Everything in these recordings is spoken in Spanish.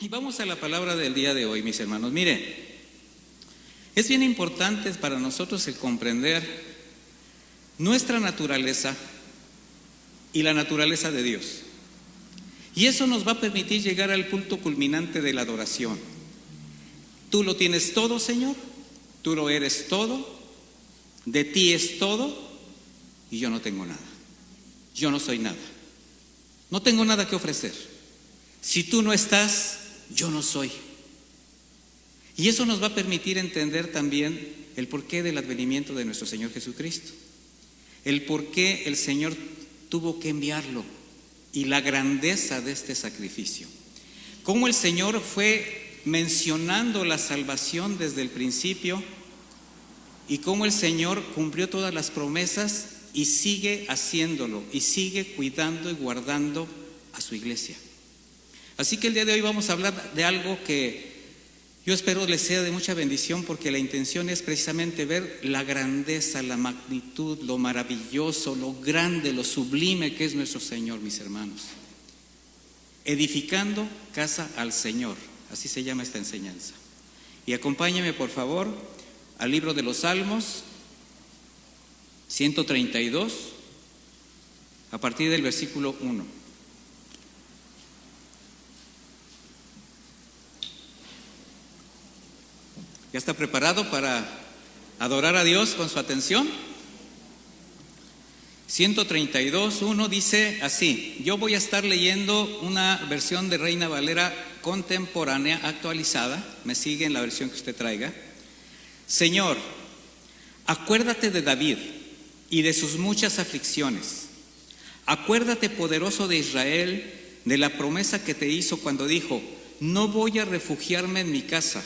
Y vamos a la palabra del día de hoy, mis hermanos. Mire, es bien importante para nosotros el comprender nuestra naturaleza y la naturaleza de Dios. Y eso nos va a permitir llegar al punto culminante de la adoración. Tú lo tienes todo, Señor, tú lo eres todo, de ti es todo, y yo no tengo nada. Yo no soy nada. No tengo nada que ofrecer. Si tú no estás, yo no soy. Y eso nos va a permitir entender también el porqué del advenimiento de nuestro Señor Jesucristo. El porqué el Señor tuvo que enviarlo y la grandeza de este sacrificio. Cómo el Señor fue mencionando la salvación desde el principio y cómo el Señor cumplió todas las promesas y sigue haciéndolo y sigue cuidando y guardando a su iglesia. Así que el día de hoy vamos a hablar de algo que yo espero les sea de mucha bendición, porque la intención es precisamente ver la grandeza, la magnitud, lo maravilloso, lo grande, lo sublime que es nuestro Señor, mis hermanos. Edificando casa al Señor, así se llama esta enseñanza. Y acompáñenme por favor al libro de los Salmos 132, a partir del versículo 1. ¿Ya está preparado para adorar a Dios con su atención? 132:1 dice así. Yo voy a estar leyendo una versión de Reina Valera contemporánea, actualizada. Me sigue en la versión que usted traiga. Señor, acuérdate de David y de sus muchas aflicciones. Acuérdate, poderoso de Israel, de la promesa que te hizo cuando dijo: no voy a refugiarme en mi casa,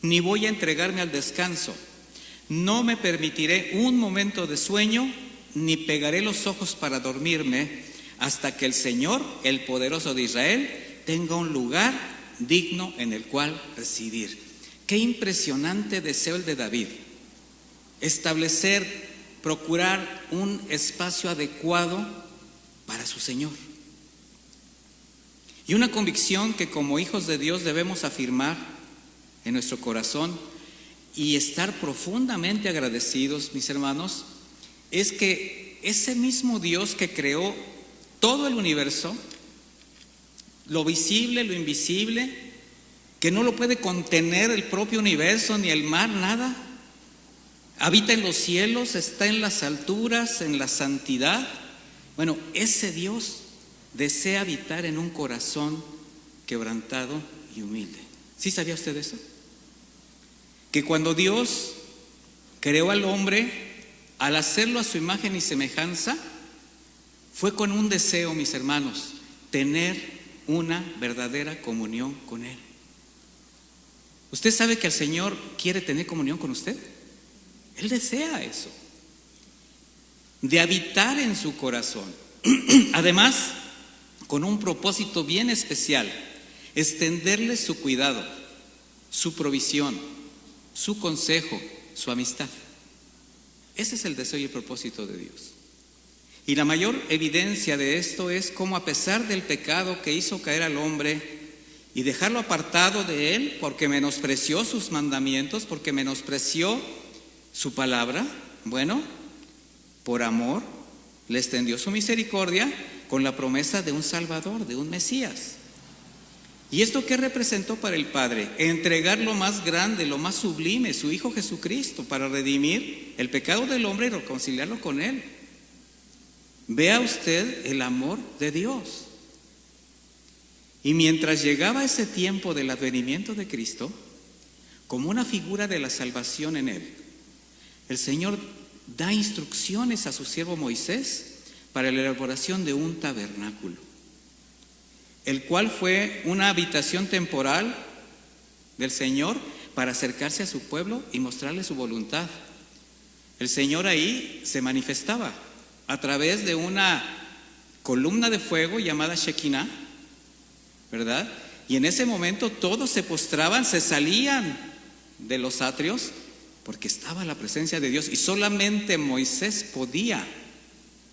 ni voy a entregarme al descanso. No me permitiré un momento de sueño, ni pegaré los ojos para dormirme, hasta que el Señor, el poderoso de Israel, tenga un lugar digno en el cual residir. Qué impresionante deseo el de David. Establecer, procurar un espacio adecuado para su Señor. Y una convicción que como hijos de Dios debemos afirmar en nuestro corazón y estar profundamente agradecidos, mis hermanos, es que ese mismo Dios que creó todo el universo, lo visible, lo invisible, que no lo puede contener el propio universo, ni el mar, nada, habita en los cielos, está en las alturas, en la santidad. Bueno, ese Dios desea habitar en un corazón quebrantado y humilde. ¿Sí sabía usted eso? Que cuando Dios creó al hombre, al hacerlo a su imagen y semejanza, fue con un deseo, mis hermanos, tener una verdadera comunión con Él. ¿Usted sabe que el Señor quiere tener comunión con usted? Él desea eso, de habitar en su corazón. Además, con un propósito bien especial: extenderle su cuidado, su provisión, su consejo, su amistad. Ese es el deseo y el propósito de Dios. Y la mayor evidencia de esto es cómo, a pesar del pecado que hizo caer al hombre y dejarlo apartado de Él, porque menospreció sus mandamientos, porque menospreció su palabra, bueno, por amor le extendió su misericordia con la promesa de un Salvador, de un Mesías. ¿Y esto qué representó para el Padre? Entregar lo más grande, lo más sublime, su Hijo Jesucristo, para redimir el pecado del hombre y reconciliarlo con Él. Vea usted el amor de Dios. Y mientras llegaba ese tiempo del advenimiento de Cristo, como una figura de la salvación en Él, el Señor da instrucciones a su siervo Moisés para la elaboración de un tabernáculo, el cual fue una habitación temporal del Señor para acercarse a su pueblo y mostrarle su voluntad. El Señor ahí se manifestaba a través de una columna de fuego llamada Shekinah, ¿verdad? Y en ese momento todos se postraban, se salían de los atrios, porque estaba la presencia de Dios y solamente Moisés podía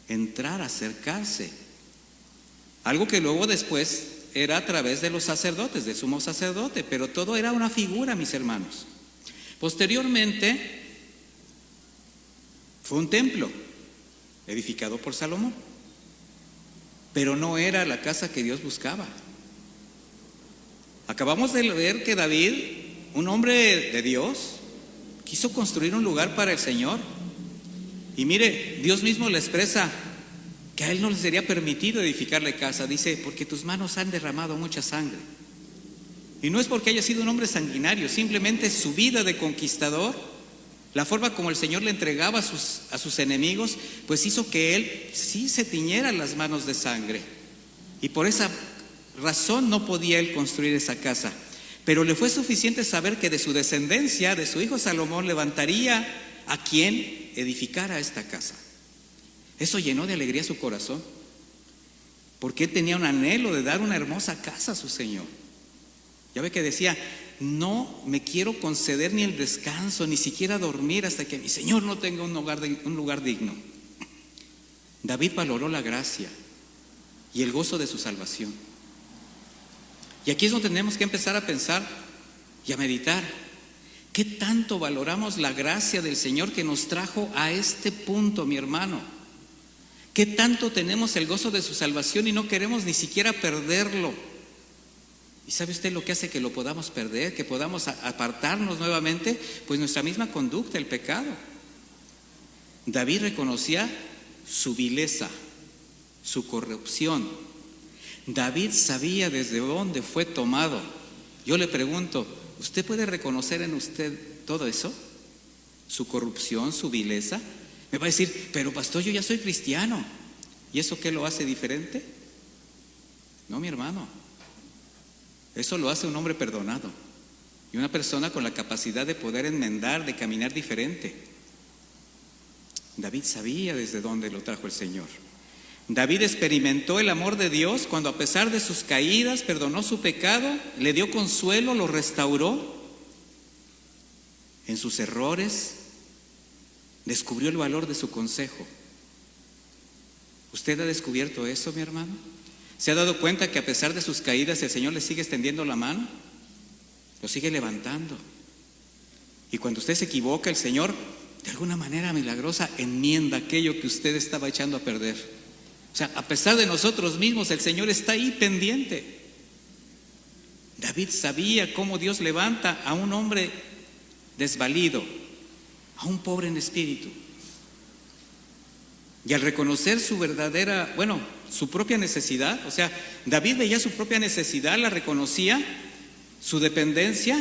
entrar, acercarse. Algo que luego después era a través de los sacerdotes, del sumo sacerdote, pero todo era una figura, mis hermanos. Posteriormente fue un templo edificado por Salomón, pero no era la casa que Dios buscaba. Acabamos de ver que David, un hombre de Dios, quiso construir un lugar para el Señor. Y mire, Dios mismo le expresa que a él no le sería permitido edificarle casa. Dice, porque tus manos han derramado mucha sangre. Y no es porque haya sido un hombre sanguinario, simplemente su vida de conquistador, la forma como el Señor le entregaba a sus enemigos, pues hizo que él sí se tiñera las manos de sangre. Y por esa razón no podía él construir esa casa. Pero le fue suficiente saber que de su descendencia, de su hijo Salomón, levantaría a quien edificara esta casa. Eso llenó de alegría su corazón, porque él tenía un anhelo de dar una hermosa casa a su Señor. Ya ve que decía, no me quiero conceder ni el descanso, ni siquiera dormir hasta que mi Señor no tenga un lugar digno. David valoró la gracia y el gozo de su salvación. Y aquí es donde tenemos que empezar a pensar y a meditar. ¿Qué tanto valoramos la gracia del Señor que nos trajo a este punto, mi hermano? ¿Qué tanto tenemos el gozo de su salvación y no queremos ni siquiera perderlo? ¿Y sabe usted lo que hace que lo podamos perder, que podamos apartarnos nuevamente? Pues nuestra misma conducta, el pecado. David reconocía su vileza, su corrupción. David sabía desde dónde fue tomado. Yo le pregunto, ¿usted puede reconocer en usted todo eso? Su corrupción, su vileza. Me va a decir, pero pastor, yo ya soy cristiano. ¿Y eso qué lo hace diferente? No, mi hermano. Eso lo hace un hombre perdonado y una persona con la capacidad de poder enmendar, de caminar diferente. David sabía desde dónde lo trajo el Señor. David experimentó el amor de Dios cuando, a pesar de sus caídas, perdonó su pecado, le dio consuelo, lo restauró. En sus errores descubrió el valor de su consejo. ¿Usted ha descubierto eso, mi hermano? ¿Se ha dado cuenta que a pesar de sus caídas el Señor le sigue extendiendo la mano? Lo sigue levantando. Y cuando usted se equivoca, el Señor, de alguna manera milagrosa, enmienda aquello que usted estaba echando a perder. O sea, a pesar de nosotros mismos, el Señor está ahí pendiente. David sabía cómo Dios levanta a un hombre desvalido, a un pobre en espíritu. Y al reconocer su propia necesidad, o sea, David veía su propia necesidad, la reconocía, su dependencia,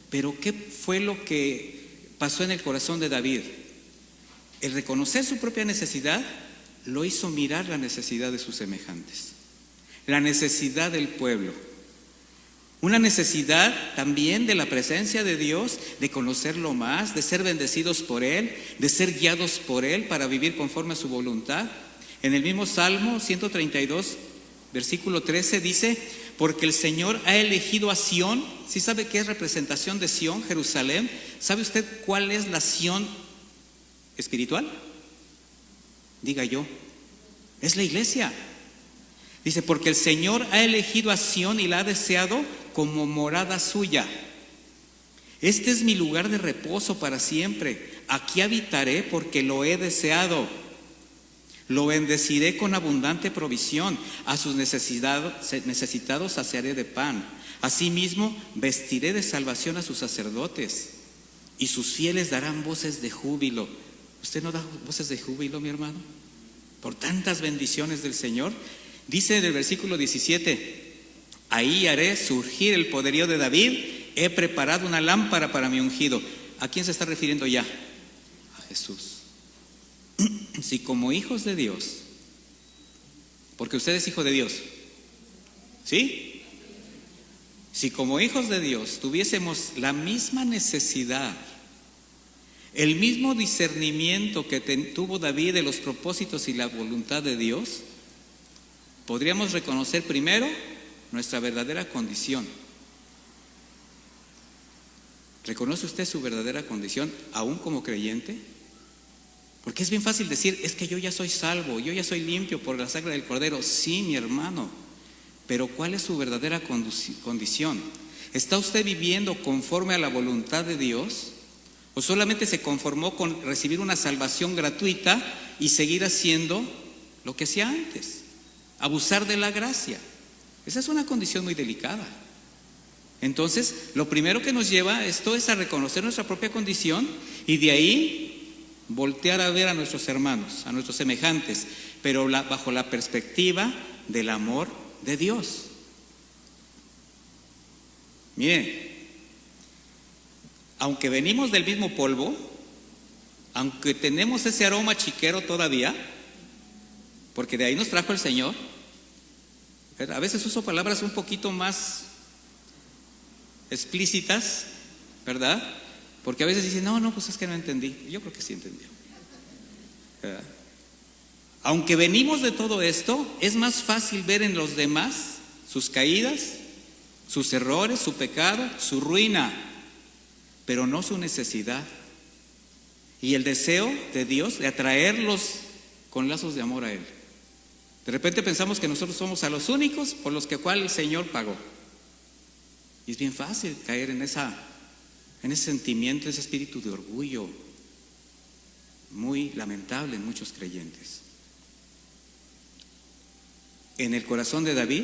pero ¿qué fue lo que pasó en el corazón de David? El reconocer su propia necesidad lo hizo mirar la necesidad de sus semejantes, la necesidad del pueblo, una necesidad también de la presencia de Dios, de conocerlo más, de ser bendecidos por Él, de ser guiados por Él para vivir conforme a su voluntad. En el mismo Salmo 132, versículo 13 dice, porque el Señor ha elegido a Sión. ¿Sí sabe qué es representación de Sión, Jerusalén? ¿Sabe usted cuál es la Sión espiritual? Diga yo, es la iglesia. Dice, porque el Señor ha elegido a Sión y la ha deseado como morada suya. Este es mi lugar de reposo para siempre. Aquí habitaré porque lo he deseado. Lo bendeciré con abundante provisión. A sus necesitados saciaré de pan. Asimismo, vestiré de salvación a sus sacerdotes. Y sus fieles darán voces de júbilo. ¿Usted no da voces de júbilo, mi hermano? Por tantas bendiciones del Señor. Dice en el versículo 17, ahí haré surgir el poderío de David, he preparado una lámpara para mi ungido. ¿A quién se está refiriendo ya? A Jesús. Si como hijos de Dios, porque usted es hijo de Dios, ¿sí? Si como hijos de Dios tuviésemos la misma necesidad, el mismo discernimiento que tuvo David de los propósitos y la voluntad de Dios, podríamos reconocer primero nuestra verdadera condición. ¿Reconoce usted su verdadera condición aún como creyente? Porque es bien fácil decir, es que yo ya soy salvo, yo ya soy limpio por la sangre del Cordero. Sí, mi hermano, Pero ¿cuál es su verdadera condición? ¿Está usted viviendo conforme a la voluntad de Dios? ¿O solamente se conformó con recibir una salvación gratuita y seguir haciendo lo que hacía antes? Abusar de la gracia. Esa es una condición muy delicada. Entonces, lo primero que nos lleva esto es a reconocer nuestra propia condición y de ahí voltear a ver a nuestros hermanos, a nuestros semejantes, pero bajo la perspectiva del amor de Dios. Miren, aunque venimos del mismo polvo, aunque tenemos ese aroma chiquero todavía, porque de ahí nos trajo el Señor, a veces uso palabras un poquito más explícitas, ¿verdad? Porque a veces dicen, no, pues es que no entendí. Yo creo que sí entendió, ¿verdad? Aunque venimos de todo esto, es más fácil ver en los demás sus caídas, sus errores, su pecado, su ruina, pero no su necesidad. Y el deseo de Dios de atraerlos con lazos de amor a Él. De repente pensamos que nosotros somos a los únicos por los que cual el Señor pagó. Y es bien fácil caer en ese sentimiento, ese espíritu de orgullo, muy lamentable en muchos creyentes. En el corazón de David,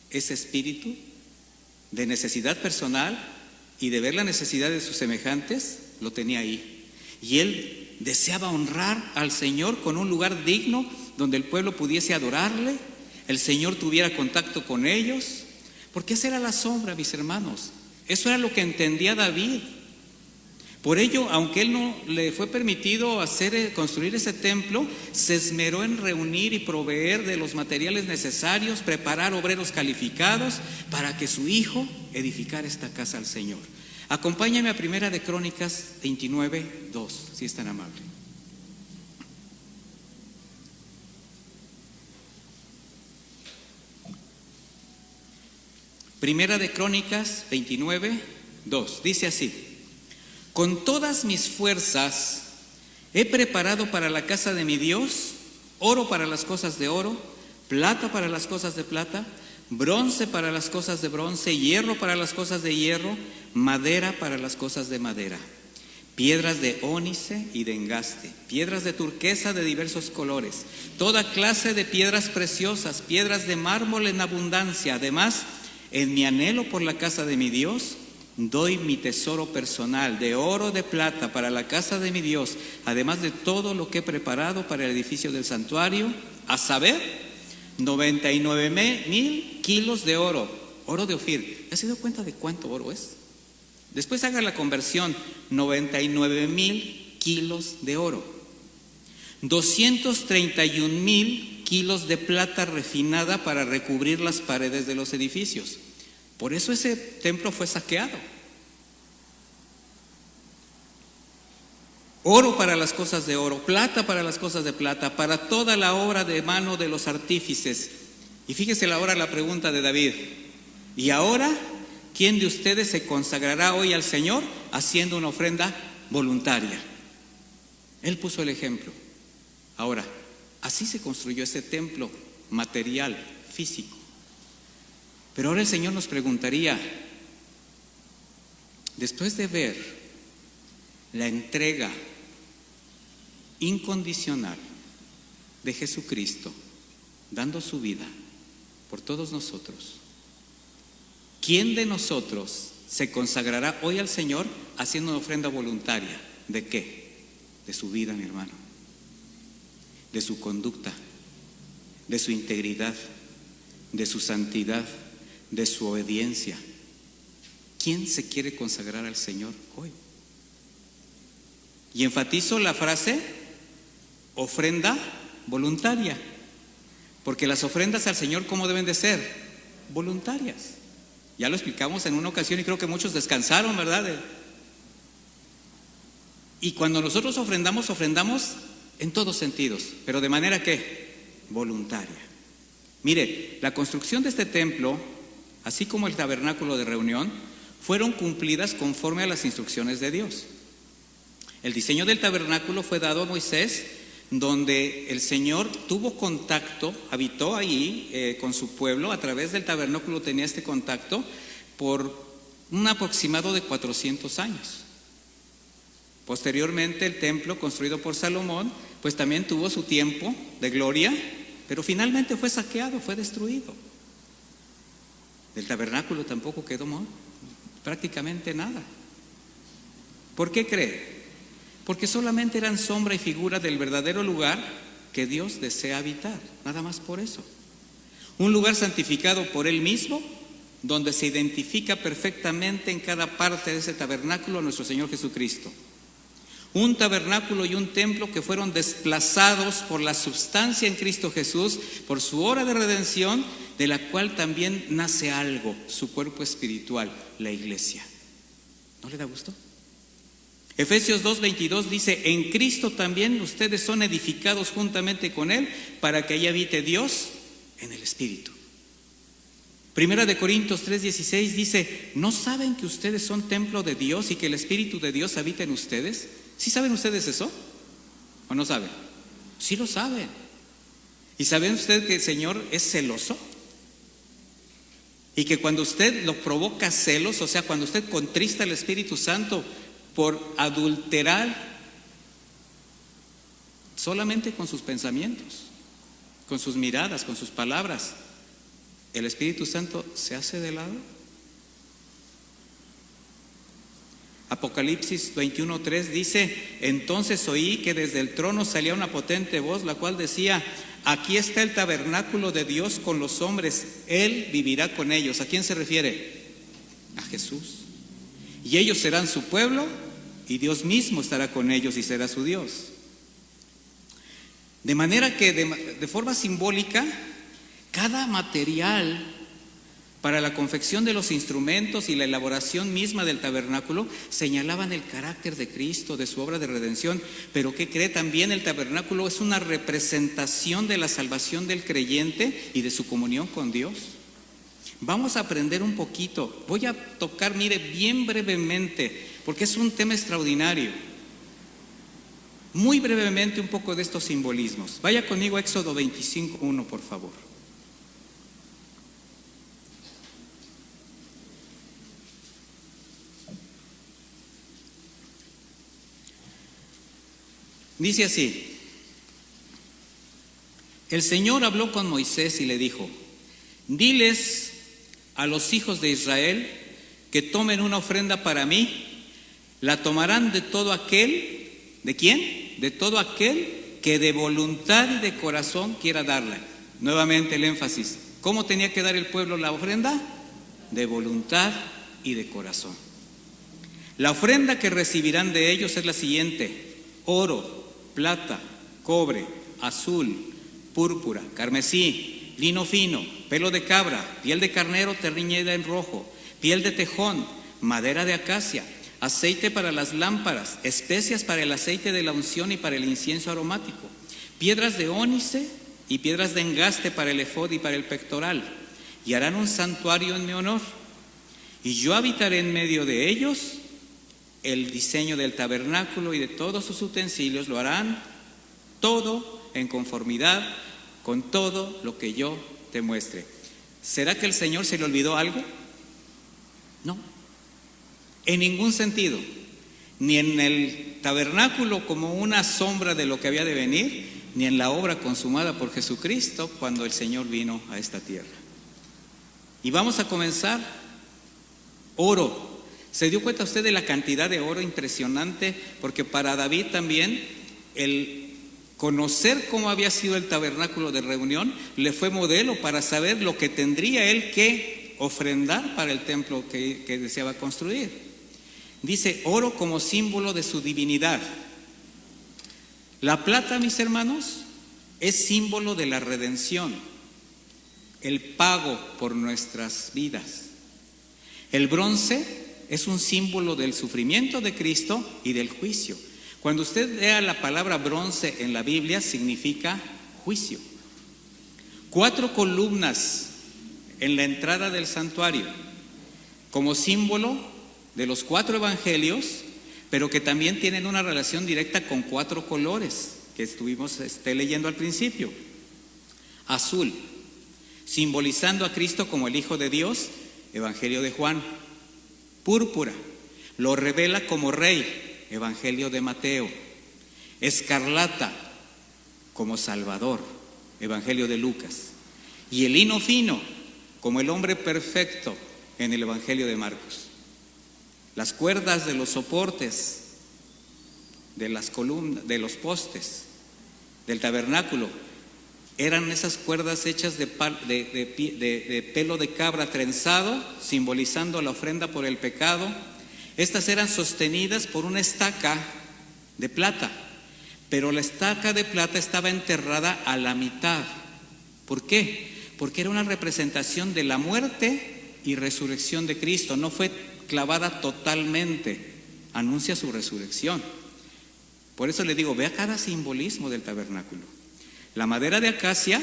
ese espíritu de necesidad personal y de ver la necesidad de sus semejantes, lo tenía ahí. Y él deseaba honrar al Señor con un lugar digno donde el pueblo pudiese adorarle, el Señor tuviera contacto con ellos, porque esa era la sombra, mis hermanos. Eso era lo que entendía David. Por ello, aunque él no le fue permitido construir ese templo, se esmeró en reunir y proveer de los materiales necesarios, preparar obreros calificados para que su hijo edificara esta casa al Señor. Acompáñame a Primera de Crónicas 29:2, si es tan amable. Primera de Crónicas 29:2, dice así: con todas mis fuerzas he preparado para la casa de mi Dios oro para las cosas de oro, plata para las cosas de plata, bronce para las cosas de bronce, hierro para las cosas de hierro, madera para las cosas de madera, piedras de ónice y de engaste, piedras de turquesa de diversos colores, toda clase de piedras preciosas, piedras de mármol en abundancia. Además, en mi anhelo por la casa de mi Dios, doy mi tesoro personal de oro, de plata para la casa de mi Dios, además de todo lo que he preparado para el edificio del santuario, a saber, 99,000 kilos de oro, oro de Ofir. ¿Ya se dio cuenta de cuánto oro es? Después haga la conversión, 99,000 kilos de oro, 231,000 kilos de plata refinada para recubrir las paredes de los edificios. Por eso ese templo fue saqueado. Oro para las cosas de oro, plata para las cosas de plata, para toda la obra de mano de los artífices. Y fíjese ahora la pregunta de David: ¿y ahora quién de ustedes se consagrará hoy al Señor haciendo una ofrenda voluntaria? Él puso el ejemplo. Ahora, así se construyó ese templo material, físico. Pero ahora el Señor nos preguntaría, después de ver la entrega incondicional de Jesucristo, dando su vida por todos nosotros, ¿quién de nosotros se consagrará hoy al Señor haciendo una ofrenda voluntaria? ¿De qué? De su vida, mi hermano, de su conducta, de su integridad, de su santidad, de su obediencia. ¿Quién se quiere consagrar al Señor hoy? Y enfatizo la frase ofrenda voluntaria, porque las ofrendas al Señor, ¿cómo deben de ser? Voluntarias. Ya lo explicamos en una ocasión y creo que muchos descansaron, ¿verdad? Y cuando nosotros ofrendamos en todos sentidos, pero de manera ¿qué? Voluntaria. Mire, la construcción de este templo, así como el tabernáculo de reunión, fueron cumplidas conforme a las instrucciones de Dios. El diseño del tabernáculo fue dado a Moisés donde el Señor tuvo contacto, habitó ahí con su pueblo, a través del tabernáculo tenía este contacto por un aproximado de 400 años. Posteriormente el templo construido por Salomón pues también tuvo su tiempo de gloria, pero finalmente fue saqueado, fue destruido. Del tabernáculo tampoco quedó prácticamente nada. ¿Por qué cree? Porque solamente eran sombra y figura del verdadero lugar que Dios desea habitar, nada más por eso. Un lugar santificado por Él mismo, donde se identifica perfectamente en cada parte de ese tabernáculo a nuestro Señor Jesucristo. Un tabernáculo y un templo que fueron desplazados por la substancia en Cristo Jesús, por su obra de redención, de la cual también nace algo, su cuerpo espiritual, la iglesia. ¿No le da gusto? Efesios 2:22 dice: en Cristo también ustedes son edificados juntamente con Él, para que ahí habite Dios en el Espíritu. Primera de Corintios 3:16 dice: ¿no saben que ustedes son templo de Dios y que el Espíritu de Dios habita en ustedes? ¿Sí saben ustedes eso? ¿O no saben? Sí lo saben. ¿Y saben ustedes que el Señor es celoso? Y que cuando usted lo provoca celos, o sea, cuando usted contrista al Espíritu Santo por adulterar solamente con sus pensamientos, con sus miradas, con sus palabras, ¿el Espíritu Santo se hace de lado? Apocalipsis 21:3 dice: entonces oí que desde el trono salía una potente voz, la cual decía: aquí está el tabernáculo de Dios con los hombres, Él vivirá con ellos. ¿A quién se refiere? A Jesús. Y ellos serán su pueblo, y Dios mismo estará con ellos y será su Dios. De manera que de forma simbólica, cada material para la confección de los instrumentos y la elaboración misma del tabernáculo señalaban el carácter de Cristo, de su obra de redención. Pero ¿qué cree? También el tabernáculo es una representación de la salvación del creyente y de su comunión con Dios. Vamos a aprender un poquito. Voy a tocar, mire, bien brevemente, porque es un tema extraordinario. Muy brevemente un poco de estos simbolismos. Vaya conmigo a Éxodo 25:1, por favor. Dice así: el Señor habló con Moisés y le dijo: diles a los hijos de Israel que tomen una ofrenda para mí, la tomarán de todo aquel, ¿de quién? De todo aquel que de voluntad y de corazón quiera darla. Nuevamente el énfasis: ¿cómo tenía que dar el pueblo la ofrenda? De voluntad y de corazón. La ofrenda que recibirán de ellos es la siguiente: oro, plata, cobre, azul, púrpura, carmesí, lino fino, pelo de cabra, piel de carnero teñida en rojo, piel de tejón, madera de acacia, aceite para las lámparas, especias para el aceite de la unción y para el incienso aromático, piedras de ónice y piedras de engaste para el efod y para el pectoral, y harán un santuario en mi honor. Y yo habitaré en medio de ellos. El diseño del tabernáculo y de todos sus utensilios lo harán todo en conformidad con todo lo que yo te muestre. ¿Será que el Señor se le olvidó algo? No, en ningún sentido. Ni en el tabernáculo como una sombra de lo que había de venir, ni en la obra consumada por Jesucristo cuando el Señor vino a esta tierra. Y vamos a comenzar. Oro. ¿Se dio cuenta usted de la cantidad de oro impresionante? Porque para David también el conocer cómo había sido el tabernáculo de reunión le fue modelo para saber lo que tendría él que ofrendar para el templo que deseaba construir. Dice: oro como símbolo de su divinidad. La plata, mis hermanos, es símbolo de la redención, el pago por nuestras vidas. El bronce es un símbolo del sufrimiento de Cristo y del juicio. Cuando usted vea la palabra bronce en la Biblia, significa juicio. 4 columnas en la entrada del santuario, como símbolo de los 4 evangelios, pero que también tienen una relación directa con 4 colores. que estuvimos leyendo al principio. Azul, simbolizando a Cristo como el Hijo de Dios, Evangelio de Juan. Púrpura, lo revela como Rey, Evangelio de Mateo. Escarlata, como Salvador, Evangelio de Lucas. Y el lino fino, como el hombre perfecto, en el Evangelio de Marcos. Las cuerdas de los soportes, de las columnas, de los postes, del tabernáculo, eran esas cuerdas hechas de pelo de cabra trenzado, simbolizando la ofrenda por el pecado. Estas eran sostenidas por una estaca de plata, pero la estaca de plata estaba enterrada a la mitad. ¿Por qué? Porque era una representación de la muerte y resurrección de Cristo. No fue clavada totalmente, anuncia su resurrección. Por eso le digo, vea cada simbolismo del tabernáculo. La madera de acacia,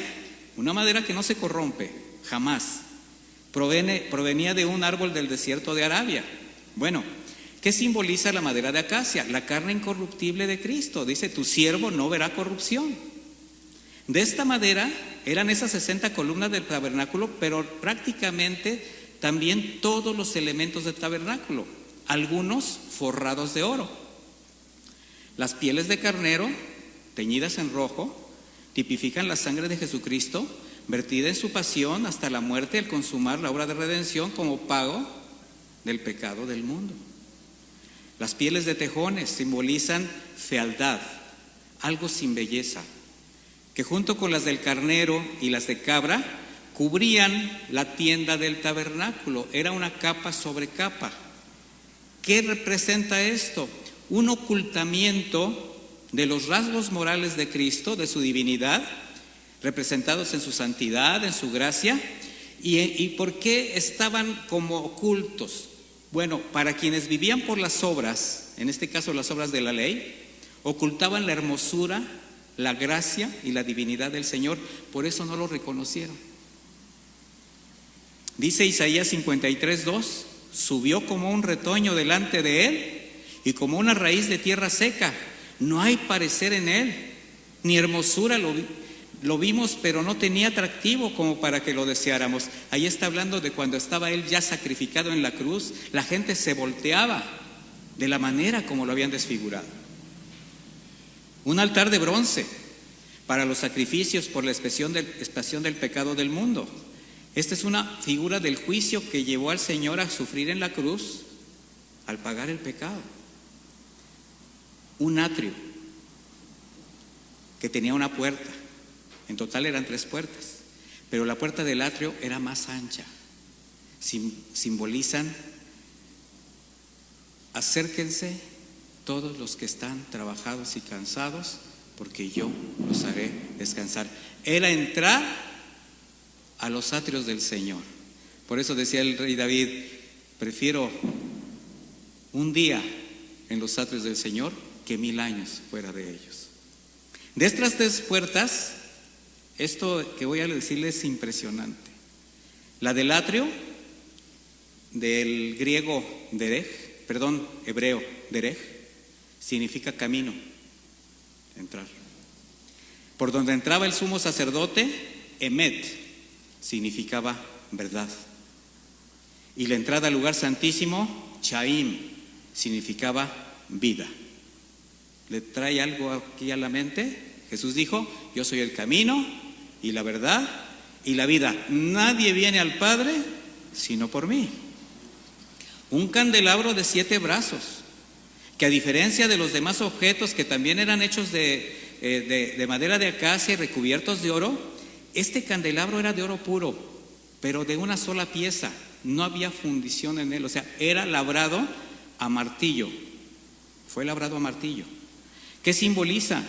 una madera que no se corrompe, jamás, provenía de un árbol del desierto de Arabia. Bueno, ¿qué simboliza la madera de acacia? La carne incorruptible de Cristo. Dice, tu siervo no verá corrupción. De esta madera eran esas 60 columnas del tabernáculo, pero prácticamente también todos los elementos del tabernáculo, algunos forrados de oro. Las pieles de carnero, teñidas en rojo, tipifican la sangre de Jesucristo, vertida en su pasión hasta la muerte al consumar la obra de redención como pago del pecado del mundo. Las pieles de tejones simbolizan fealdad, algo sin belleza, que junto con las del carnero y las de cabra cubrían la tienda del tabernáculo. Era una capa sobre capa. ¿Qué representa esto? Un ocultamiento de los rasgos morales de Cristo, de su divinidad, representados en su santidad, en su gracia. ¿Y por qué estaban como ocultos? Bueno, para quienes vivían por las obras, en este caso las obras de la ley, ocultaban la hermosura, la gracia y la divinidad del Señor. Por eso no lo reconocieron. Dice Isaías 53:2, subió como un retoño delante de él y como una raíz de tierra seca. No hay parecer en él, ni hermosura. Lo vimos, pero no tenía atractivo como para que lo deseáramos. Ahí está hablando de cuando estaba él ya sacrificado en la cruz. La gente se volteaba de la manera como lo habían desfigurado. Un altar de bronce para los sacrificios por la expiación del pecado del mundo. Esta es una figura del juicio que llevó al Señor a sufrir en la cruz al pagar el pecado. Un atrio que tenía una puerta. En total eran 3 puertas, pero la puerta del atrio era más ancha. Simbolizan, acérquense todos los que están trabajados y cansados, porque yo los haré descansar. Era entrar a los atrios del Señor. Por eso decía el rey David, prefiero un día en los atrios del Señor que 1000 años fuera de ellos. De estas 3 puertas, esto que voy a decirles es impresionante. La del atrio, del griego hebreo derech, significa camino, entrar. Por donde entraba el sumo sacerdote, emet, significaba verdad. Y la entrada al lugar santísimo, chaim, significaba vida. ¿Le trae algo aquí a la mente? Jesús dijo, yo soy el camino y la verdad y la vida. Nadie viene al Padre sino por mí. Un candelabro de 7 brazos, que a diferencia de los demás objetos que también eran hechos de madera de acacia y recubiertos de oro, este candelabro era de oro puro, pero de una sola pieza. No había fundición en él, o sea, era labrado a martillo. Fue labrado a martillo. ¿Qué simboliza?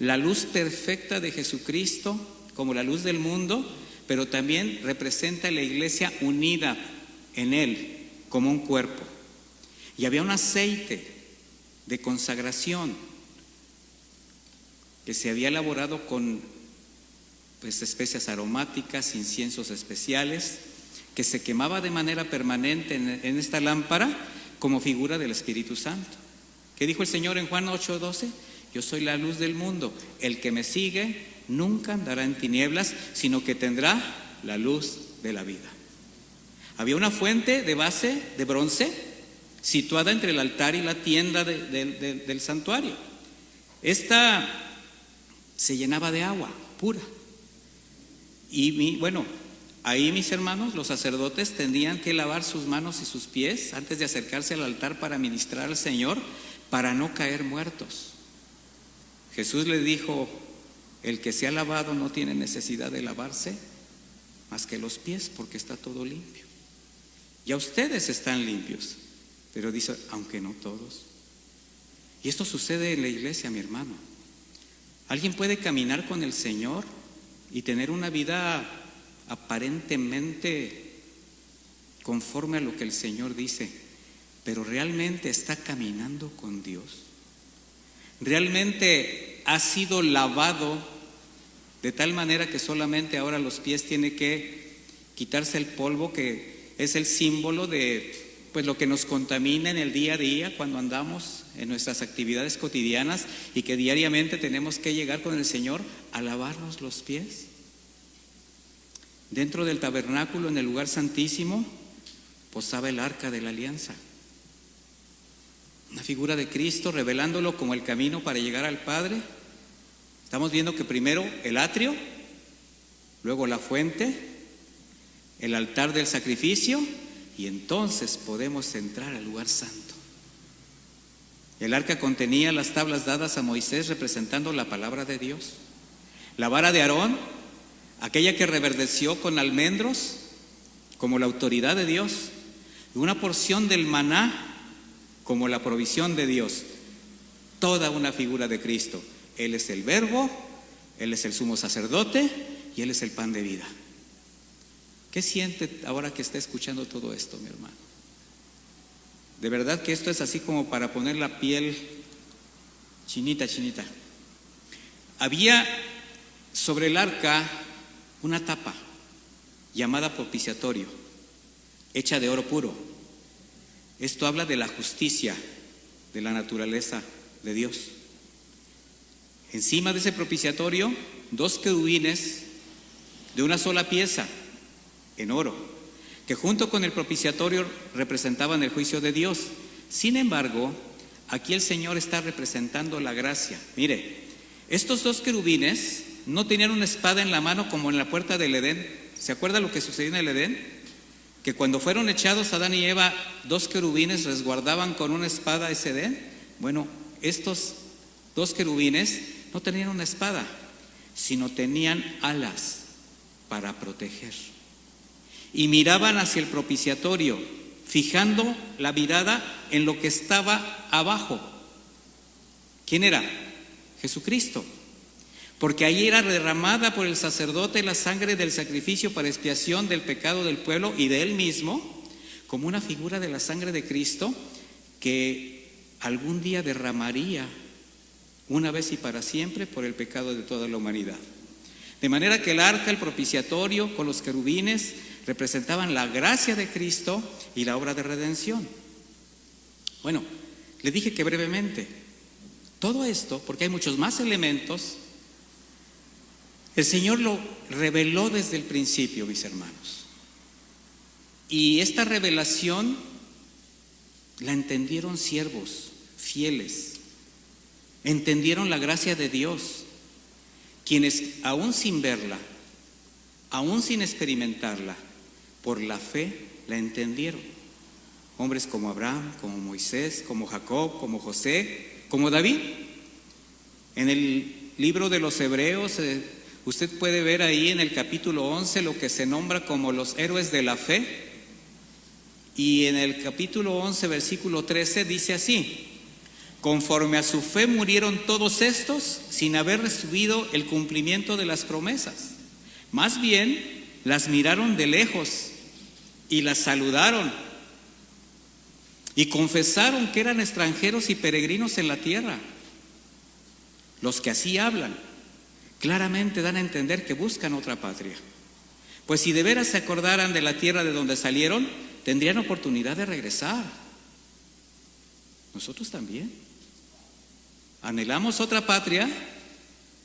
La luz perfecta de Jesucristo como la luz del mundo, pero también representa a la iglesia unida en él como un cuerpo. Y había un aceite de consagración que se había elaborado con especias aromáticas, inciensos especiales, que se quemaba de manera permanente en esta lámpara como figura del Espíritu Santo. ¿Qué dijo el Señor en Juan 8:12? yo soy la luz del mundo. El que me sigue nunca andará en tinieblas, sino que tendrá la luz de la vida. Había una fuente de base de bronce situada entre el altar y la tienda del santuario. Esta se llenaba de agua pura. Y ahí, mis hermanos, los sacerdotes tendrían que lavar sus manos y sus pies antes de acercarse al altar para ministrar al Señor, para no caer muertos. Jesús les dijo: el que se ha lavado no tiene necesidad de lavarse más que los pies, porque está todo limpio. Ya ustedes están limpios, pero dice, aunque no todos. Y esto sucede en la iglesia, mi hermano. Alguien puede caminar con el Señor y tener una vida aparentemente conforme a lo que el Señor dice, pero realmente está caminando con Dios. Realmente ha sido lavado de tal manera que solamente ahora los pies tiene que quitarse el polvo, que es el símbolo de lo que nos contamina en el día a día cuando andamos en nuestras actividades cotidianas, y que diariamente tenemos que llegar con el Señor a lavarnos los pies. Dentro del tabernáculo, en el lugar santísimo, posaba el arca de la alianza, una figura de Cristo revelándolo como el camino para llegar al Padre. Estamos viendo que primero el atrio, luego la fuente, el altar del sacrificio, y entonces podemos entrar al lugar santo. El arca contenía las tablas dadas a Moisés representando la palabra de Dios. La vara de Aarón, aquella que reverdeció con almendros como la autoridad de Dios, y una porción del maná como la provisión de Dios. Toda una figura de Cristo. Él es el Verbo, Él es el sumo sacerdote y Él es el pan de vida. ¿Qué siente ahora que está escuchando todo esto, mi hermano? De verdad que esto es así como para poner la piel chinita. Había sobre el arca una tapa llamada propiciatorio, hecha de oro puro. Esto habla de la justicia, de la naturaleza de Dios. Encima de ese propiciatorio, 2 querubines de una sola pieza, en oro, que junto con el propiciatorio representaban el juicio de Dios. Sin embargo, aquí el Señor está representando la gracia. Mire, estos 2 querubines no tenían una espada en la mano como en la puerta del Edén. ¿Se acuerda lo que sucedió en el Edén? Que cuando fueron echados Adán y Eva, 2 querubines resguardaban con una espada ese Edén. Bueno, estos 2 querubines no tenían una espada, sino tenían alas para proteger. Y miraban hacia el propiciatorio, fijando la mirada en lo que estaba abajo. ¿Quién era? Jesucristo. Porque ahí era derramada por el sacerdote la sangre del sacrificio para expiación del pecado del pueblo y de él mismo, como una figura de la sangre de Cristo que algún día derramaría una vez y para siempre por el pecado de toda la humanidad. De manera que el arca, el propiciatorio con los querubines representaban la gracia de Cristo y la obra de redención. Bueno, le dije que brevemente, todo esto, porque hay muchos más elementos, el Señor lo reveló desde el principio, mis hermanos. Y esta revelación la entendieron siervos fieles, entendieron la gracia de Dios, quienes aún sin verla, aún sin experimentarla, por la fe la entendieron. Hombres como Abraham, como Moisés, como Jacob, como José, como David. En el libro de los Hebreos, usted puede ver ahí en el capítulo 11 lo que se nombra como los héroes de la fe. Y en el capítulo 11, versículo 13, dice así: conforme a su fe murieron todos estos sin haber recibido el cumplimiento de las promesas. Más bien, las miraron de lejos y las saludaron y confesaron que eran extranjeros y peregrinos en la tierra. Los que así hablan claramente dan a entender que buscan otra patria. Pues si de veras se acordaran de la tierra de donde salieron, tendrían oportunidad de regresar. Nosotros también. ¿Anhelamos otra patria?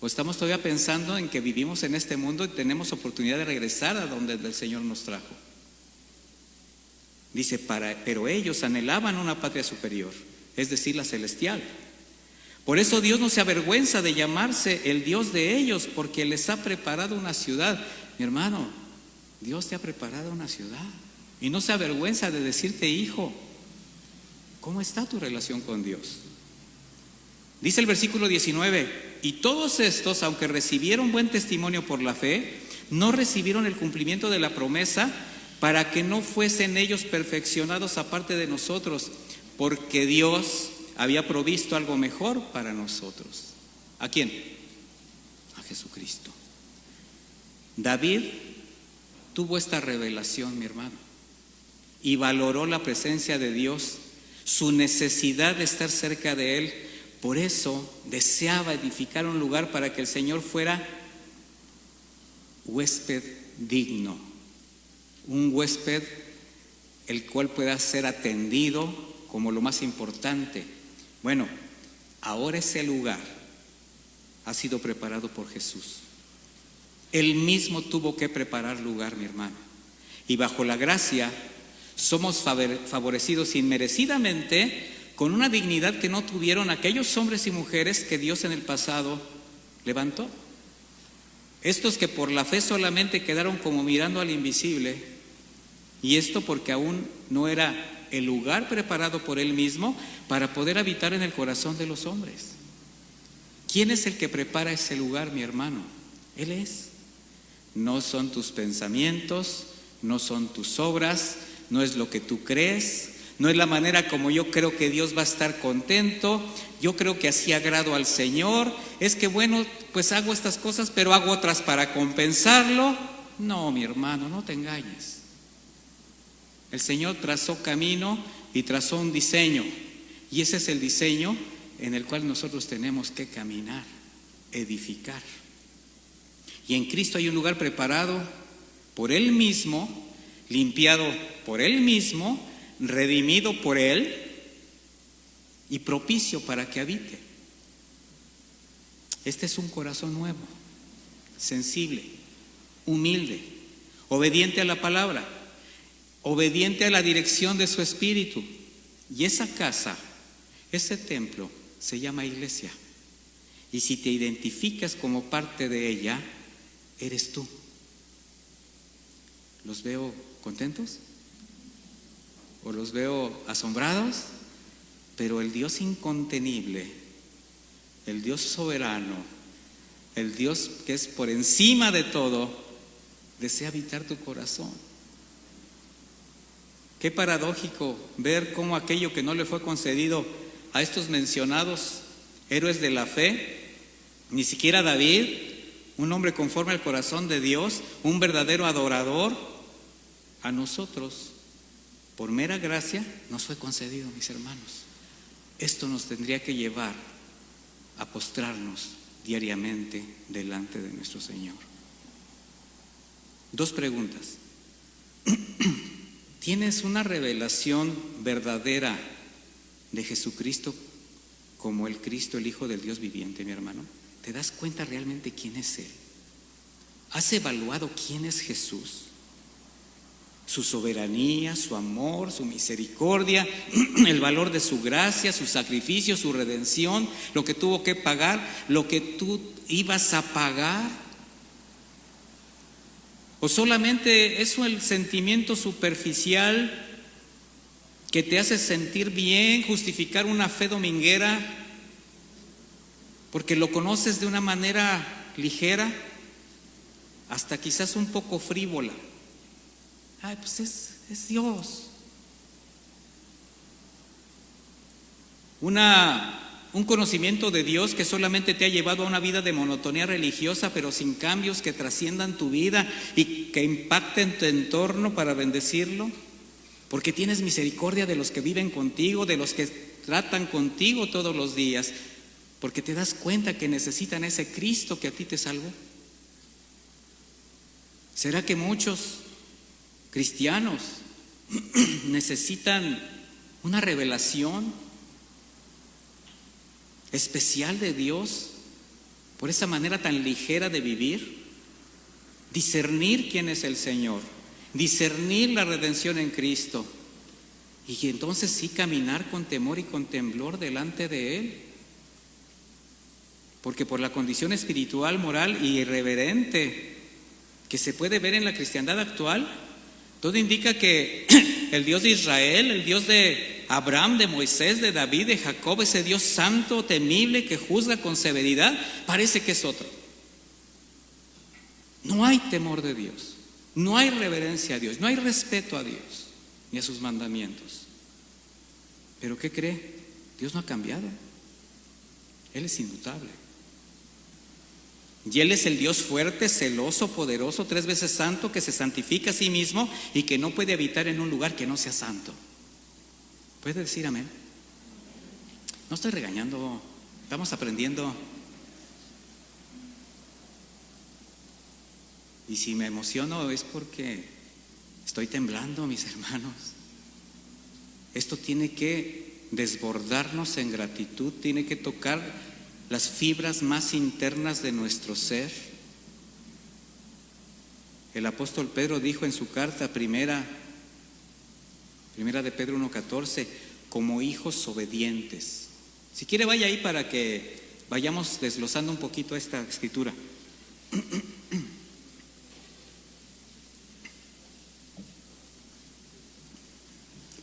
¿O estamos todavía pensando en que vivimos en este mundo y tenemos oportunidad de regresar a donde el Señor nos trajo? Dice, pero ellos anhelaban una patria superior, es decir, la celestial. Por eso Dios no se avergüenza de llamarse el Dios de ellos, porque les ha preparado una ciudad. Mi hermano, Dios te ha preparado una ciudad y no se avergüenza de decirte hijo. ¿Cómo está tu relación con Dios? Dice el versículo 19, y todos estos, aunque recibieron buen testimonio por la fe, no recibieron el cumplimiento de la promesa, para que no fuesen ellos perfeccionados aparte de nosotros, porque Dios había provisto algo mejor para nosotros. ¿A quién? A Jesucristo. David tuvo esta revelación, mi hermano, y valoró la presencia de Dios, su necesidad de estar cerca de Él. Por eso deseaba edificar un lugar para que el Señor fuera huésped digno, un huésped el cual pueda ser atendido como lo más importante. Bueno, ahora ese lugar ha sido preparado por Jesús. Él mismo tuvo que preparar lugar, mi hermano. Y bajo la gracia somos favorecidos inmerecidamente con una dignidad que no tuvieron aquellos hombres y mujeres que Dios en el pasado levantó. Estos que por la fe solamente quedaron como mirando al invisible, y esto porque aún no era el lugar preparado por Él mismo para poder habitar en el corazón de los hombres. ¿Quién es el que prepara ese lugar, mi hermano? Él es. No son tus pensamientos, no son tus obras, no es lo que tú crees, no es la manera como yo creo que Dios va a estar contento, yo creo que así agrado al Señor, es que bueno, pues hago estas cosas, pero hago otras para compensarlo. No, mi hermano, no te engañes. El Señor trazó camino y trazó un diseño, y ese es el diseño en el cual nosotros tenemos que caminar, edificar. Y en Cristo hay un lugar preparado por Él mismo, limpiado por Él mismo, redimido por Él y propicio para que habite. Este es un corazón nuevo, sensible, humilde, obediente a la palabra, obediente a la dirección de su espíritu. Y esa casa, ese templo, se llama iglesia. Y si te identificas como parte de ella, eres tú. ¿Los veo contentos? ¿O los veo asombrados? Pero el Dios incontenible, el Dios soberano, el Dios que es por encima de todo, desea habitar tu corazón. Qué paradójico ver cómo aquello que no le fue concedido a estos mencionados héroes de la fe, ni siquiera David, un hombre conforme al corazón de Dios, un verdadero adorador, a nosotros, por mera gracia, nos fue concedido, mis hermanos. Esto nos tendría que llevar a postrarnos diariamente delante de nuestro Señor. Dos preguntas. ¿Tienes una revelación verdadera de Jesucristo como el Cristo, el Hijo del Dios viviente, mi hermano? ¿Te das cuenta realmente quién es Él? ¿Has evaluado quién es Jesús? Su soberanía, su amor, su misericordia, el valor de su gracia, su sacrificio, su redención, lo que tuvo que pagar, lo que tú ibas a pagar. ¿O solamente es el sentimiento superficial que te hace sentir bien, justificar una fe dominguera, porque lo conoces de una manera ligera, hasta quizás un poco frívola? Ay, pues es Dios. Un conocimiento de Dios que solamente te ha llevado a una vida de monotonía religiosa, pero sin cambios que trasciendan tu vida y que impacten tu entorno para bendecirlo, porque tienes misericordia de los que viven contigo, de los que tratan contigo todos los días, porque te das cuenta que necesitan ese Cristo que a ti te salvó. ¿Será que muchos cristianos necesitan una revelación especial de Dios, por esa manera tan ligera de vivir, discernir quién es el Señor, discernir la redención en Cristo, y entonces sí caminar con temor y con temblor delante de Él. Porque por la condición espiritual, moral y irreverente que se puede ver en la cristiandad actual, todo indica que el Dios de Israel, el Dios de Abraham, de Moisés, de David, de Jacob, ese Dios santo, temible, que juzga con severidad, parece que es otro. No hay temor de Dios, no hay reverencia a Dios, no hay respeto a Dios ni a sus mandamientos. ¿Pero qué cree? Dios no ha cambiado. Él es inmutable. Y Él es el Dios fuerte, celoso, poderoso, 3 veces santo, que se santifica a sí mismo y que no puede habitar en un lugar que no sea santo. ¿Puede decir amén? No estoy regañando, estamos aprendiendo. Y si me emociono es porque estoy temblando, mis hermanos. Esto tiene que desbordarnos en gratitud, tiene que tocar las fibras más internas de nuestro ser. El apóstol Pedro dijo en su carta primera de Pedro 1:14, como hijos obedientes. Si quiere vaya ahí para que vayamos desglosando un poquito esta escritura.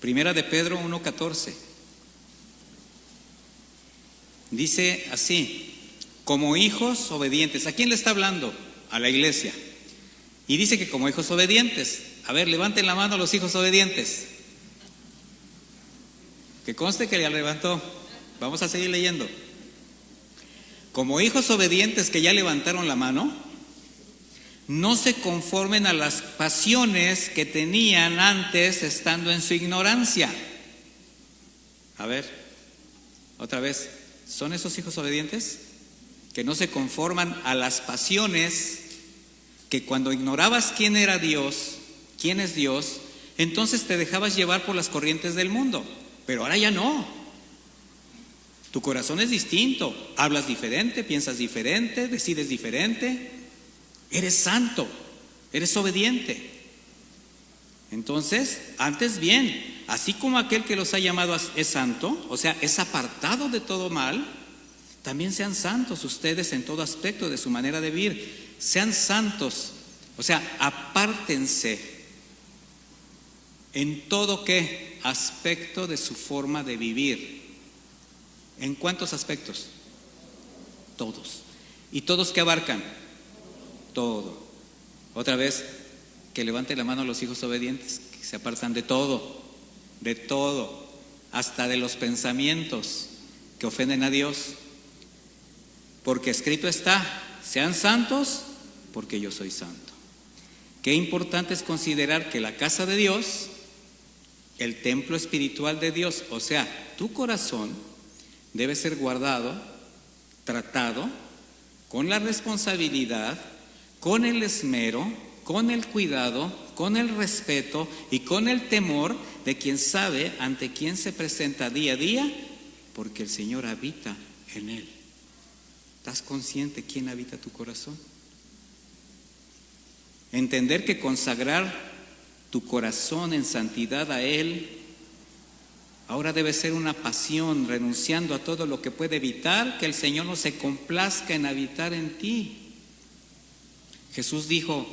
Primera de Pedro 1:14. Dice así, como hijos obedientes. ¿A quién le está hablando? A la iglesia. Y dice que como hijos obedientes. A ver, levanten la mano los hijos obedientes. Que conste que ya levantó. Vamos a seguir leyendo. Como hijos obedientes que ya levantaron la mano, no se conformen a las pasiones que tenían antes estando en su ignorancia. A ver, otra vez, ¿son esos hijos obedientes? Que no se conforman a las pasiones que cuando ignorabas quién era Dios, quién es Dios, entonces te dejabas llevar por las corrientes del mundo. Pero ahora ya no. Tu corazón es distinto, hablas diferente, piensas diferente, decides diferente. Eres santo, eres obediente. Entonces, antes bien, así como aquel que los ha llamado es santo, o sea, es apartado de todo mal, también sean santos ustedes en todo aspecto de su manera de vivir. Sean santos, o sea, apártense en todo ¿qué? Aspecto de su forma de vivir. ¿En cuántos aspectos? Todos. ¿Y todos qué abarcan? Todo. Otra vez, que levante la mano los hijos obedientes, que se apartan de todo, hasta de los pensamientos que ofenden a Dios. Porque escrito está, sean santos, porque yo soy santo. Qué importante es considerar que la casa de Dios, el templo espiritual de Dios, o sea, tu corazón, debe ser guardado, tratado, con la responsabilidad, con el esmero, con el cuidado, con el respeto y con el temor de quien sabe ante quién se presenta día a día, porque el Señor habita en él. ¿Estás consciente quién habita tu corazón? Entender que consagrar tu corazón en santidad a Él ahora debe ser una pasión, renunciando a todo lo que puede evitar que el Señor no se complazca en habitar en ti. Jesús dijo,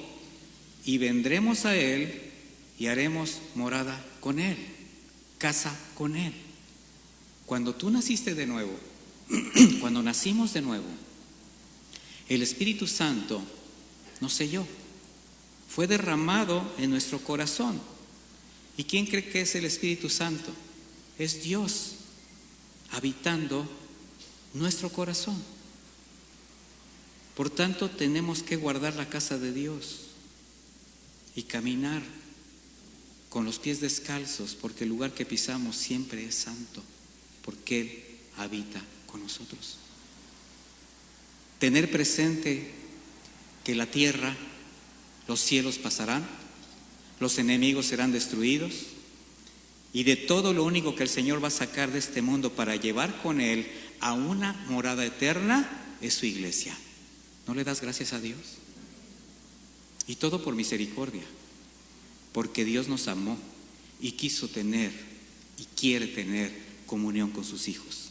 y vendremos a Él y haremos morada con Él, casa con Él. Cuando tú naciste de nuevo, cuando nacimos de nuevo, el Espíritu Santo nos selló, fue derramado en nuestro corazón. ¿Y quién cree que es el Espíritu Santo? Es Dios habitando nuestro corazón. Por tanto, tenemos que guardar la casa de Dios y caminar con los pies descalzos, porque el lugar que pisamos siempre es santo, porque Él habita con nosotros. Tener presente que la tierra, los cielos pasarán, los enemigos serán destruidos, y de todo lo único que el Señor va a sacar de este mundo para llevar con Él a una morada eterna es su iglesia. ¿No le das gracias a Dios? Y todo por misericordia, porque Dios nos amó y quiso tener y quiere tener comunión con sus hijos.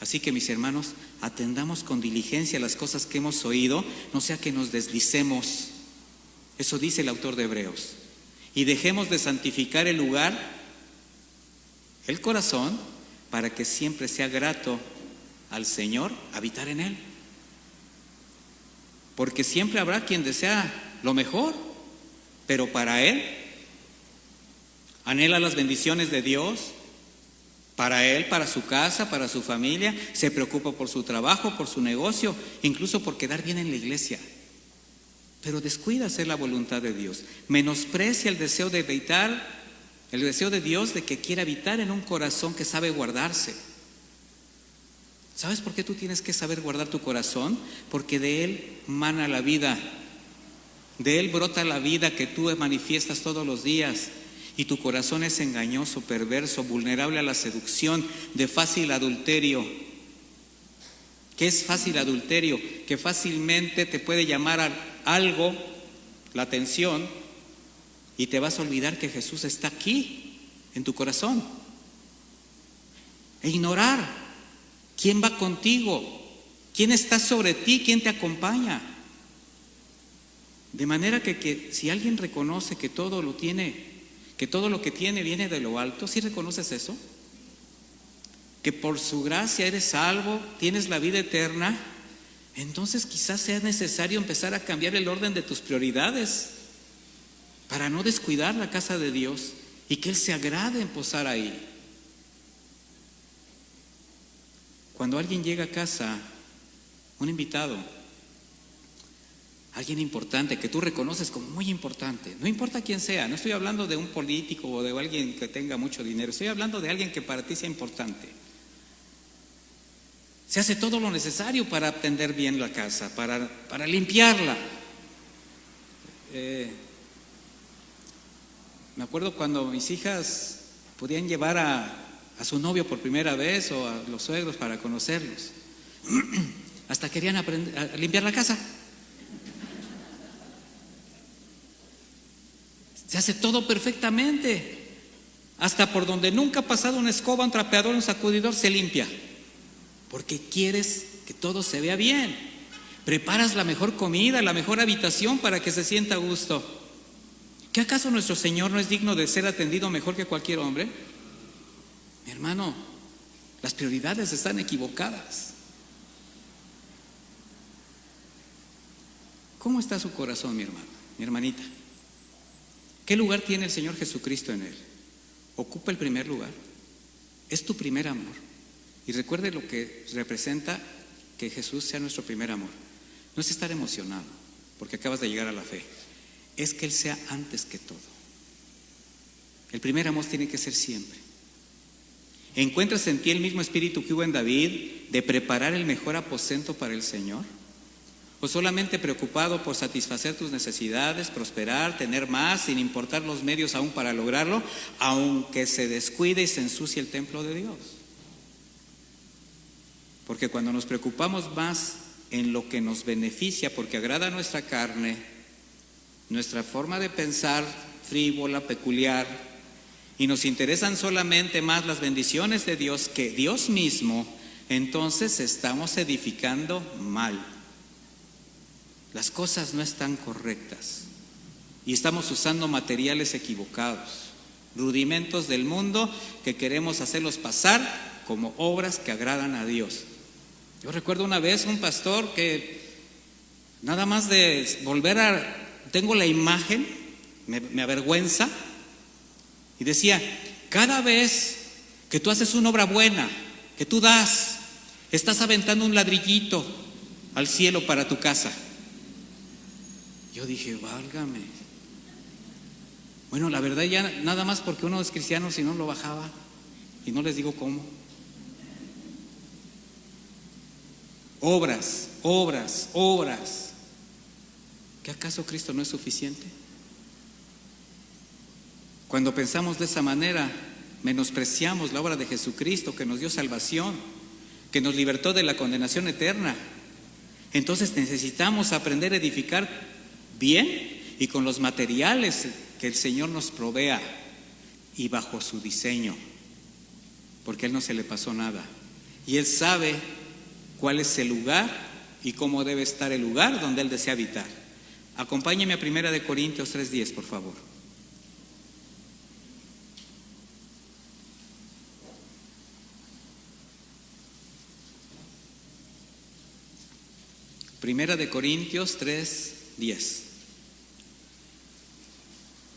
Así que, mis hermanos, atendamos con diligencia las cosas que hemos oído, no sea que nos deslicemos. Eso dice el autor de Hebreos. Y dejemos de santificar el lugar, el corazón, para que siempre sea grato al Señor habitar en él. Porque siempre habrá quien desea lo mejor, pero para él anhela las bendiciones de Dios, para él, para su casa, para su familia, se preocupa por su trabajo, por su negocio, incluso por quedar bien en la iglesia. Pero descuida hacer la voluntad de Dios, menosprecia el deseo de habitar, el deseo de Dios de que quiere habitar en un corazón que sabe guardarse. ¿Sabes por qué tú tienes que saber guardar tu corazón? Porque de él mana la vida, de él brota la vida que tú manifiestas todos los días. Y tu corazón es engañoso, perverso, vulnerable a la seducción, de fácil adulterio. ¿Qué es fácil adulterio? Que fácilmente te puede llamar a algo la atención y te vas a olvidar que Jesús está aquí, en tu corazón. E ignorar quién va contigo, quién está sobre ti, quién te acompaña. De manera que si alguien reconoce que todo lo tiene, que todo lo que tiene viene de lo alto, ¿sí reconoces eso? Que por su gracia eres salvo, tienes la vida eterna, entonces quizás sea necesario empezar a cambiar el orden de tus prioridades para no descuidar la casa de Dios y que Él se agrade en posar ahí. Cuando alguien llega a casa, un invitado, alguien importante que tú reconoces como muy importante, no importa quién sea, no estoy hablando de un político o de alguien que tenga mucho dinero, estoy hablando de alguien que para ti sea importante. Se hace todo lo necesario para atender bien la casa, para limpiarla. Me acuerdo cuando mis hijas podían llevar a su novio por primera vez o a los suegros para conocerlos. Hasta querían aprender a limpiar la casa. Se hace todo perfectamente. Hasta por donde nunca ha pasado una escoba, un trapeador, un sacudidor, se limpia. Porque quieres que todo se vea bien. Preparas la mejor comida, la mejor habitación para que se sienta a gusto. ¿Qué acaso nuestro Señor no es digno de ser atendido mejor que cualquier hombre? Mi hermano, las prioridades están equivocadas. ¿Cómo está su corazón, mi hermano, mi hermanita? ¿Qué lugar tiene el Señor Jesucristo en él? ¿Ocupa el primer lugar? ¿Es tu primer amor? Y recuerde lo que representa que Jesús sea nuestro primer amor. No es estar emocionado porque acabas de llegar a la fe. Es que Él sea antes que todo. El primer amor tiene que ser siempre. ¿Encuentras en ti el mismo espíritu que hubo en David de preparar el mejor aposento para el Señor? ¿O solamente preocupado por satisfacer tus necesidades, prosperar, tener más, sin importar los medios aún para lograrlo, aunque se descuide y se ensucie el templo de Dios? Porque cuando nos preocupamos más en lo que nos beneficia, porque agrada a nuestra carne, nuestra forma de pensar frívola, peculiar, y nos interesan solamente más las bendiciones de Dios que Dios mismo, entonces estamos edificando mal. Las cosas no están correctas y estamos usando materiales equivocados, rudimentos del mundo que queremos hacerlos pasar como obras que agradan a Dios. Yo recuerdo una vez un pastor que nada más de tengo la imagen, me avergüenza, y decía, cada vez que tú haces una obra buena, que tú das, estás aventando un ladrillito al cielo para tu casa. Yo dije, válgame. Bueno, la verdad ya nada más porque uno es cristiano, si no lo bajaba, y no les digo cómo. Obras, obras, obras. ¿Qué acaso Cristo no es suficiente? Cuando pensamos de esa manera, menospreciamos la obra de Jesucristo, que nos dio salvación, que nos libertó de la condenación eterna. Entonces necesitamos aprender a edificar bien y con los materiales que el Señor nos provea y bajo su diseño, porque a Él no se le pasó nada. Y Él sabe cuál es el lugar y cómo debe estar el lugar donde Él desea habitar. Acompáñeme a 1 Corintios 3:10, por favor. Primera de Corintios 3:10.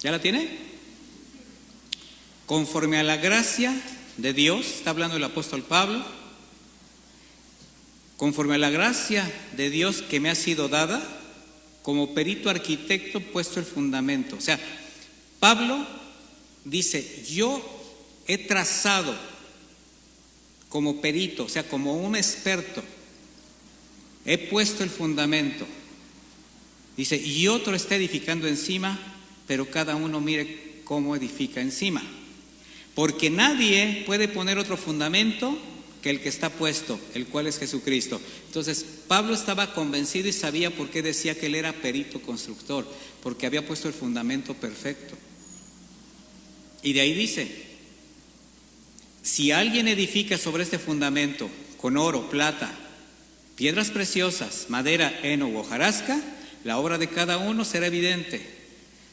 ¿Ya la tiene? Conforme a la gracia de Dios, está hablando el apóstol Pablo, conforme a la gracia de Dios que me ha sido dada, como perito arquitecto puesto el fundamento. O sea, Pablo dice, yo he trazado como perito, o sea, como un experto, he puesto el fundamento. Dice, y otro está edificando encima, pero cada uno mire cómo edifica encima. Porque nadie puede poner otro fundamento que el que está puesto, el cual es Jesucristo. Entonces, Pablo estaba convencido y sabía por qué decía que él era perito constructor, porque había puesto el fundamento perfecto. Y de ahí dice, si alguien edifica sobre este fundamento con oro, plata, piedras preciosas, madera, heno u hojarasca, la obra de cada uno será evidente,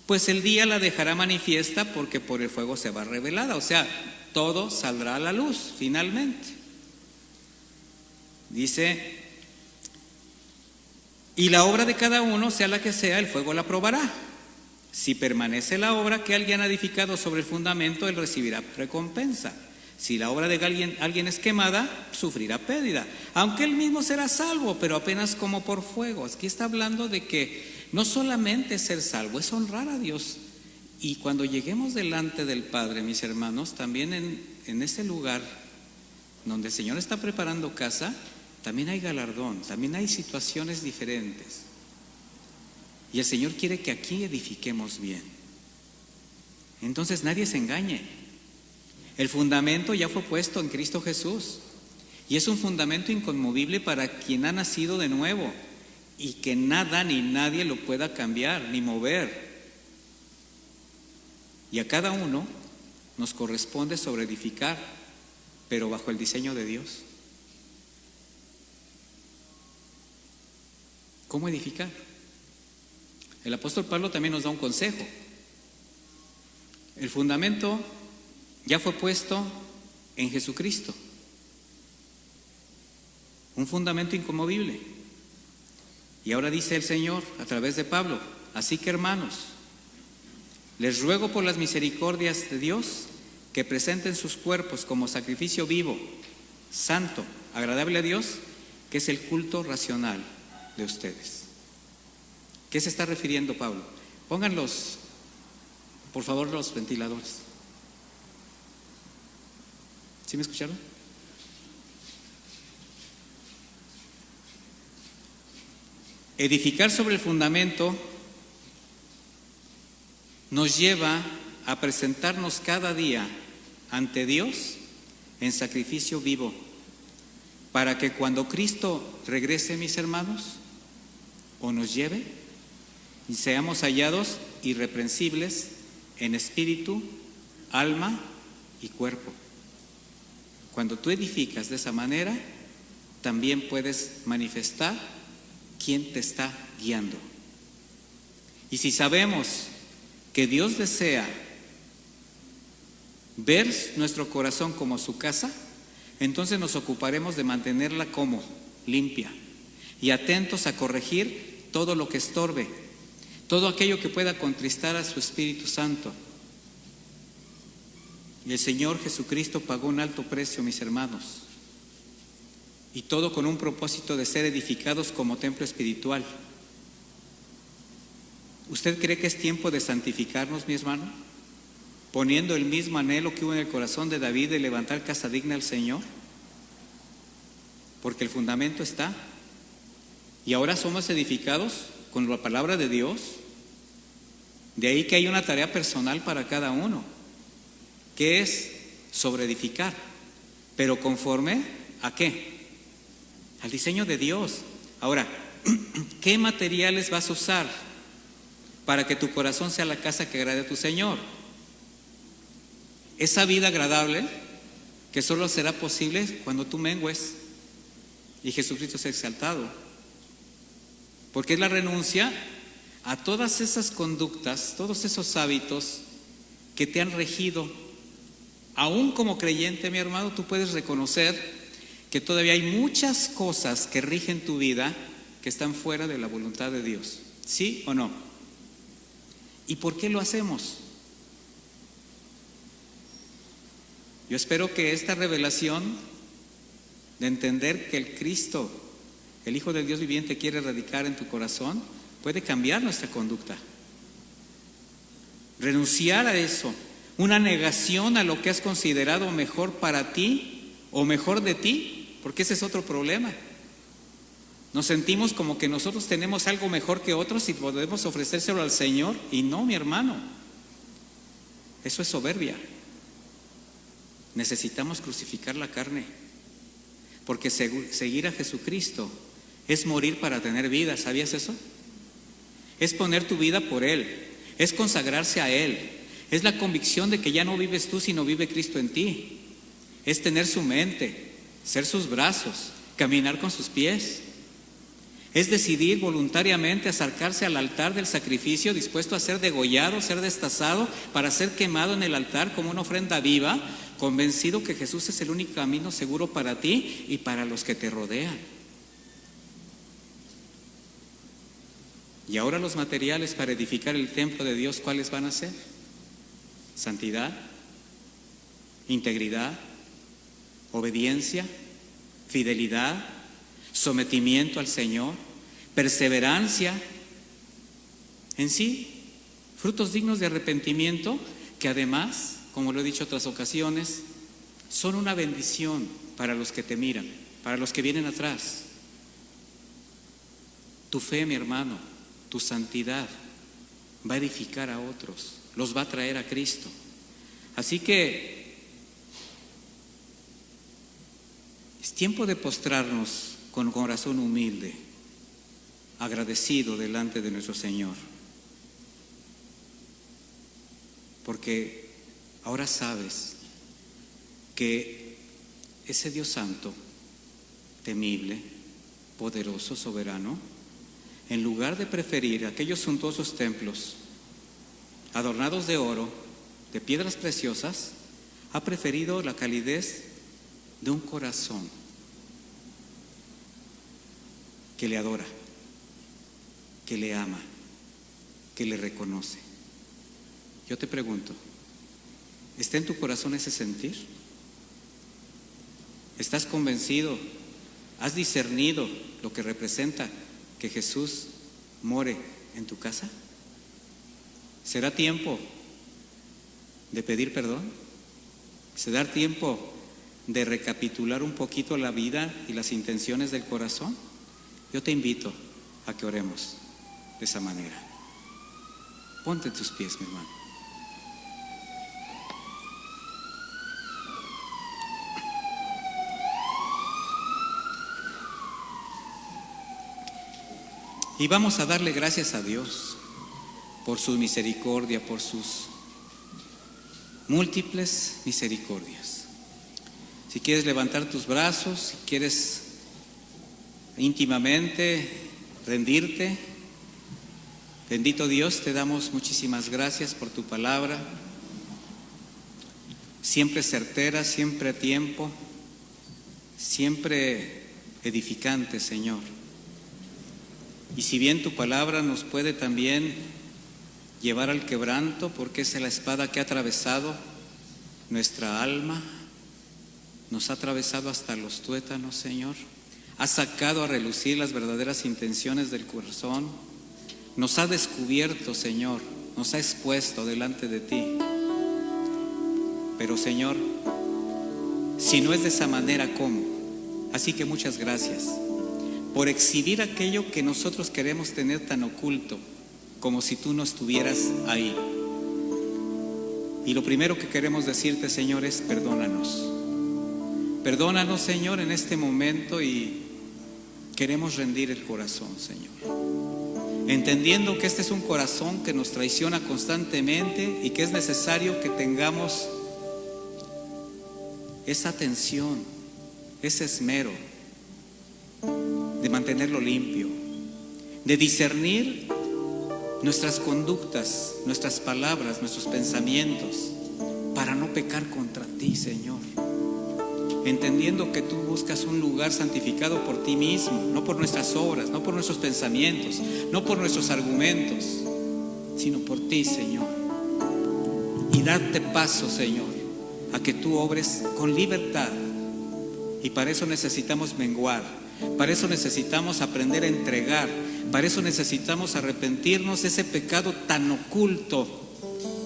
pues el día la dejará manifiesta, porque por el fuego se va revelada. O sea, todo saldrá a la luz finalmente. Dice, y la obra de cada uno, sea la que sea, el fuego la probará. Si permanece la obra que alguien ha edificado sobre el fundamento, él recibirá recompensa. Si la obra de alguien es quemada, sufrirá pérdida, aunque él mismo será salvo, pero apenas como por fuego. Aquí está hablando de que no solamente es ser salvo, es honrar a Dios. Y cuando lleguemos delante del Padre, mis hermanos, también en ese lugar donde el Señor está preparando casa, también hay galardón, también hay situaciones diferentes. Y el Señor quiere que aquí edifiquemos bien. Entonces nadie se engañe. El fundamento ya fue puesto en Cristo Jesús, y es un fundamento inconmovible para quien ha nacido de nuevo, y que nada ni nadie lo pueda cambiar ni mover. Y a cada uno nos corresponde sobre edificar, pero bajo el diseño de Dios. ¿Cómo edificar? El apóstol Pablo también nos da un consejo. El fundamento ya fue puesto en Jesucristo, un fundamento inconmovible. Y ahora dice el Señor a través de Pablo, así que hermanos, les ruego por las misericordias de Dios que presenten sus cuerpos como sacrificio vivo, santo, agradable a Dios, que es el culto racional de ustedes. ¿Qué se está refiriendo Pablo? Pónganlos, por favor, los ventiladores. ¿Sí me escucharon? Edificar sobre el fundamento nos lleva a presentarnos cada día ante Dios en sacrificio vivo, para que cuando Cristo regrese, mis hermanos, o nos lleve, y seamos hallados irreprensibles en espíritu, alma y cuerpo. Cuando tú edificas de esa manera, también puedes manifestar quién te está guiando. Y si sabemos que Dios desea ver nuestro corazón como su casa, entonces nos ocuparemos de mantenerla como limpia y atentos a corregir todo lo que estorbe, todo aquello que pueda contristar a su Espíritu Santo. Y el Señor Jesucristo pagó un alto precio, mis hermanos, y todo con un propósito de ser edificados como templo espiritual. ¿Usted cree que es tiempo de santificarnos, mi hermano? Poniendo el mismo anhelo que hubo en el corazón de David de levantar casa digna al Señor, porque el fundamento está, y ahora somos edificados con la palabra de Dios. De ahí que hay una tarea personal para cada uno, que es sobre edificar, pero conforme ¿a qué? Al diseño de Dios. Ahora, ¿qué materiales vas a usar para que tu corazón sea la casa que agrade a tu Señor? Esa vida agradable que solo será posible cuando tú mengues y Jesucristo sea exaltado, porque es la renuncia a todas esas conductas, todos esos hábitos que te han regido. Aún como creyente, mi hermano, tú puedes reconocer que todavía hay muchas cosas que rigen tu vida que están fuera de la voluntad de Dios. ¿Sí o no? ¿Y por qué lo hacemos? Yo espero que esta revelación de entender que el Cristo, el Hijo del Dios viviente, quiere radicar en tu corazón, puede cambiar nuestra conducta. Renunciar a eso, una negación a lo que has considerado mejor para ti o mejor de ti, porque ese es otro problema. Nos sentimos como que nosotros tenemos algo mejor que otros y podemos ofrecérselo al Señor, y no, mi hermano. Eso es soberbia. Necesitamos crucificar la carne, porque seguir a Jesucristo es morir para tener vida. ¿Sabías eso? Es poner tu vida por Él, es consagrarse a Él, es la convicción de que ya no vives tú, sino vive Cristo en ti. Es tener su mente, ser sus brazos, caminar con sus pies. Es decidir voluntariamente acercarse al altar del sacrificio, dispuesto a ser degollado, ser destazado, para ser quemado en el altar como una ofrenda viva, convencido que Jesús es el único camino seguro para ti y para los que te rodean. Y ahora los materiales para edificar el templo de Dios, ¿cuáles van a ser? Santidad, integridad, obediencia, fidelidad, sometimiento al Señor, perseverancia, en sí, frutos dignos de arrepentimiento, que además, como lo he dicho en otras ocasiones, son una bendición para los que te miran, para los que vienen atrás. Tu fe, mi hermano, tu santidad va a edificar a otros, los va a traer a Cristo. Así que es tiempo de postrarnos con corazón humilde, agradecido delante de nuestro Señor, porque ahora sabes que ese Dios santo, temible, poderoso, soberano, en lugar de preferir aquellos suntuosos templos adornados de oro, de piedras preciosas, ha preferido la calidez de un corazón que le adora, que le ama, que le reconoce. Yo te pregunto, ¿está en tu corazón ese sentir? ¿Estás convencido? ¿Has discernido lo que representa que Jesús more en tu casa? ¿Será tiempo de pedir perdón? ¿Será tiempo de recapitular un poquito la vida y las intenciones del corazón? Yo te invito a que oremos de esa manera. Ponte en tus pies, mi hermano. Y vamos a darle gracias a Dios por su misericordia, por sus múltiples misericordias. Si quieres levantar tus brazos, si quieres íntimamente rendirte, bendito Dios, te damos muchísimas gracias por tu palabra, siempre certera, siempre a tiempo, siempre edificante, Señor. Y si bien tu palabra nos puede también llevar al quebranto, porque es la espada que ha atravesado nuestra alma, nos ha atravesado hasta los tuétanos, Señor, ha sacado a relucir las verdaderas intenciones del corazón, nos ha descubierto, Señor, nos ha expuesto delante de ti. Pero, Señor, si no es de esa manera, ¿cómo? Así que muchas gracias por exhibir aquello que nosotros queremos tener tan oculto, como si tú no estuvieras ahí. Y lo primero que queremos decirte, Señor, es perdónanos. Perdónanos, Señor, en este momento, y queremos rendir el corazón, Señor. Entendiendo que este es un corazón que nos traiciona constantemente y que es necesario que tengamos esa atención, ese esmero de mantenerlo limpio, de discernir nuestras conductas, nuestras palabras, nuestros pensamientos, para no pecar contra ti, Señor. Entendiendo que tú buscas un lugar santificado por ti mismo, no por nuestras obras, no por nuestros pensamientos, no por nuestros argumentos, sino por ti, Señor. Y darte paso, Señor, a que tú obres con libertad. Y para eso necesitamos menguar, para eso necesitamos aprender a entregar, para eso necesitamos arrepentirnos de ese pecado tan oculto,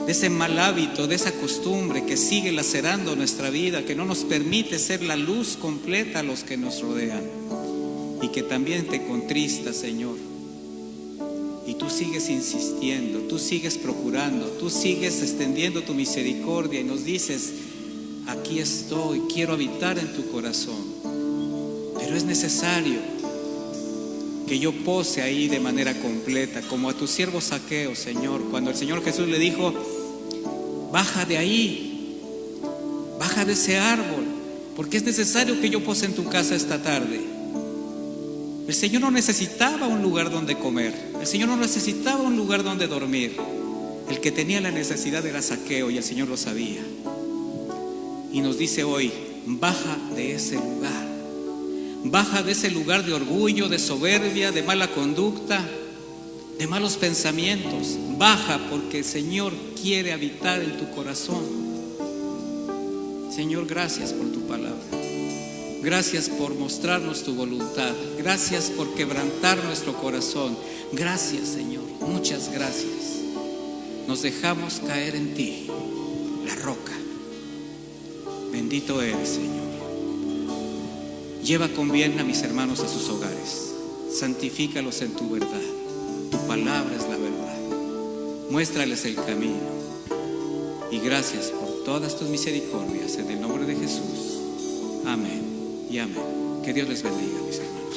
de ese mal hábito, de esa costumbre que sigue lacerando nuestra vida, que no nos permite ser la luz completa a los que nos rodean, y que también te contrista, Señor. Y tú sigues insistiendo, tú sigues procurando, tú sigues extendiendo tu misericordia y nos dices: aquí estoy, quiero habitar en tu corazón. Pero es necesario que yo pose ahí de manera completa, como a tu siervo Zaqueo, Señor, cuando el Señor Jesús le dijo: baja de ahí, baja de ese árbol, porque es necesario que yo pose en tu casa esta tarde. El Señor no necesitaba un lugar donde comer, el Señor no necesitaba un lugar donde dormir. El que tenía la necesidad era Zaqueo, y el Señor lo sabía. Y nos dice hoy: baja de ese lugar. Baja de ese lugar de orgullo, de soberbia, de mala conducta, de malos pensamientos. Baja, porque el Señor quiere habitar en tu corazón. Señor, gracias por tu palabra. Gracias por mostrarnos tu voluntad. Gracias por quebrantar nuestro corazón. Gracias, Señor. Muchas gracias. Nos dejamos caer en ti, la roca. Bendito eres, Señor. Lleva con bien a mis hermanos a sus hogares. Santifícalos en tu verdad. Tu palabra es la verdad. Muéstrales el camino. Y gracias por todas tus misericordias, en el nombre de Jesús. Amén y amén. Que Dios les bendiga, mis hermanos.